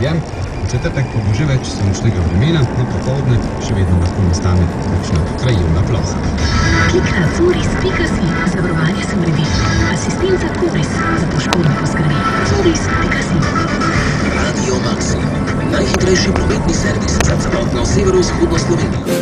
zjem. V četrtek pa bo že več sončnega vremena, no popoldne še vedno lahko nastane kakšna krajevna ploha. Klik na Coris.si, zavarovanje se uredi. Asistenca Coris, za poškodbe poskrbi. Coris.si. Radio Maxim, najhitrejši prometni servis za celotno severovzhodno Slovenijo.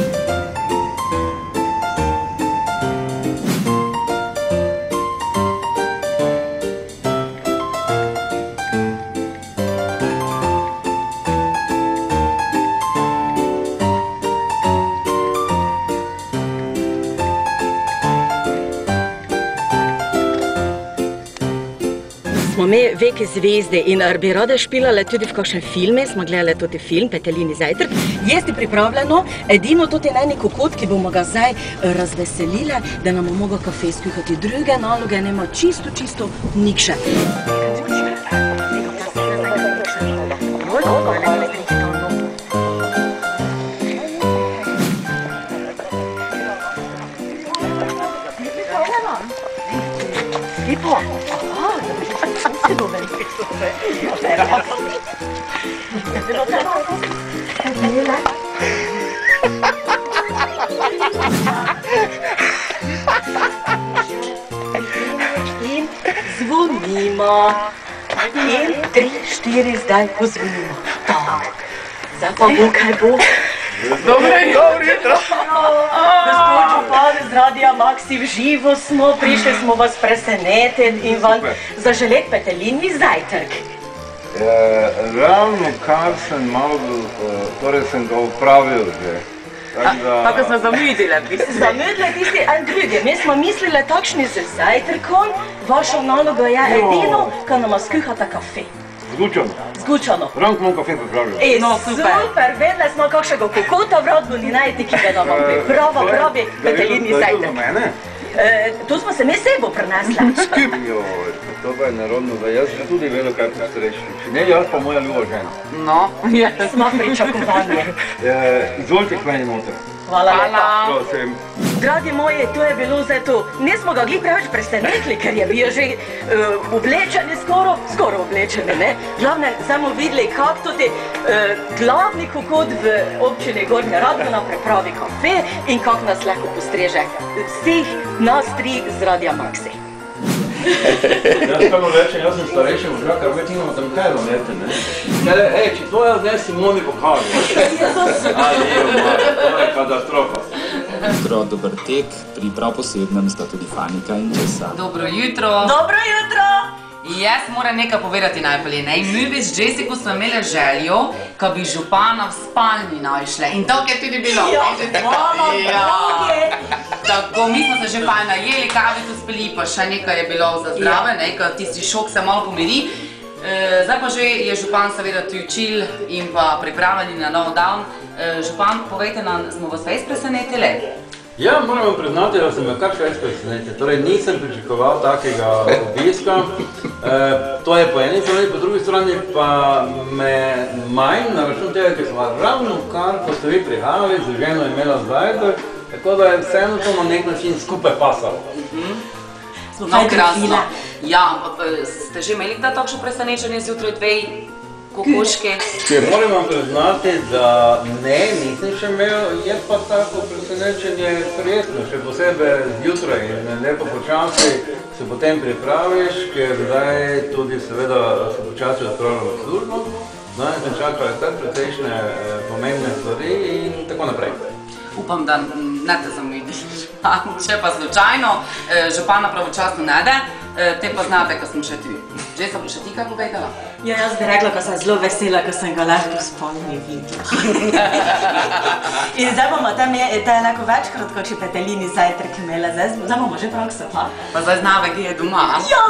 Smo mi veke zvezde in bi rada špilala tudi v kakšnem filme, smo gledali tudi film Peteljini zajtrk. Jesti pripravljeno, edino tudi na neki kokot, ki bomo ga zdaj razveselile, da nam bo mogel kafe skuhati. Druge naloge nema čisto nikše. In zvonimo. In 3, 4 zdaj pozvonimo. Zdaj pa bo, kaj bo. Dobro jutro. Gospod župan z Radia Maxim, živo smo, prišli smo vas presenetiti in vam zaželeti Peteljini zajtrk. Ravno kar sem malo, torej sem ga upravil že. Tako smo zamudili. Zamudili tisti en drugi. Mi smo mislili takšni z zajtrkom, vaša naloga je edino, ko nama skuhata kafe. Zgučano. Zgučano. Ravno smo kafe pripravili. Super, vedeli smo kakšnega kokota vratno ni najti, ki ga nam priprava pravi Peteljini zajtrk. Da je to za mene? Tu smo se mi sebo prinesli. Joj, to pa je narodno, da jaz že tudi vedel, kaj postarejši. Ne, jaz pa moja ljuba žena. No, Smo pričakovanje. Izvolite k meni noter. Hvala lepa. Prosim. Dragi moji, to je bilo zdaj to. Nismo ga glih preveč presenetili, ker je bil že oblečeni skoraj oblečeni, ne? Glavne, samo videli, kak tudi glavni kokot v občini Gornja Radgona pripravi kafe in kak nas lahko postreže. Vseh nas 3 z Radia Maxi. Jaz kako rečem, jaz sem starejši možak, kar več imamo tam kaj romete, ne? Ej, če to jaz ne Simoni pokažem. Ali je, to je katastrofa. Jutro, dober tek, pri prav posebnem sta tudi Fanika in Jessa. Dobro jutro. Dobro jutro! Jaz moram nekaj povedati najbolje, ne? Mi bi z Jessico smo imeli željo, ko bi župana v spalni našle. In tako je tudi bilo. Tako, mi smo se že pa najeli, kave tu spili, pa še nekaj je bilo za zdrave, ne? Ko tisti šok se malo pomiri. Zdaj pa že je župan seveda tu učil in pa pripravljeni na nov dan. Župan, povejte nam, smo vas res presenetili? Ja, moram vam priznati, da sem me kar več presenetil. Torej, nisem pričakoval takega obiska. To je po eni strani, po drugi strani pa me manj na račun tega, ker smo ravno kar, ko ste vi prihajali, z ženo imela zajtrk, tako da je vseeno to na nek način skupaj pasalo. No, krasno. Ja, ampak ste že imeli kdaj takšno presenečenje zjutraj 2 kokoške? Moram vam priznati, da ne, nisem še imel, je pa tako presenečenje prijetno, še posebej zjutraj in lepo počasi se potem pripraviš, ker zdaj tudi seveda se počasi odpravljamo v službo. Zdaj sem čakal kar precejšnje pomembne stvari in tako naprej. Upam, da ne te zamudiš. Če pa slučajno župana pravočasno ne de, te pa znate, ko sem še tu. Jessa, bo še ti kaj povedala? Ja, jaz bi rekla, ko sem zelo vesela, ko sem ga lahko v spalni videla. In zdaj bomo tam enako večkrat, kot če Peteljini zajtrk imela. Zdaj bomo že prakso, pa? Pa zdaj znave, kje je doma. Ja!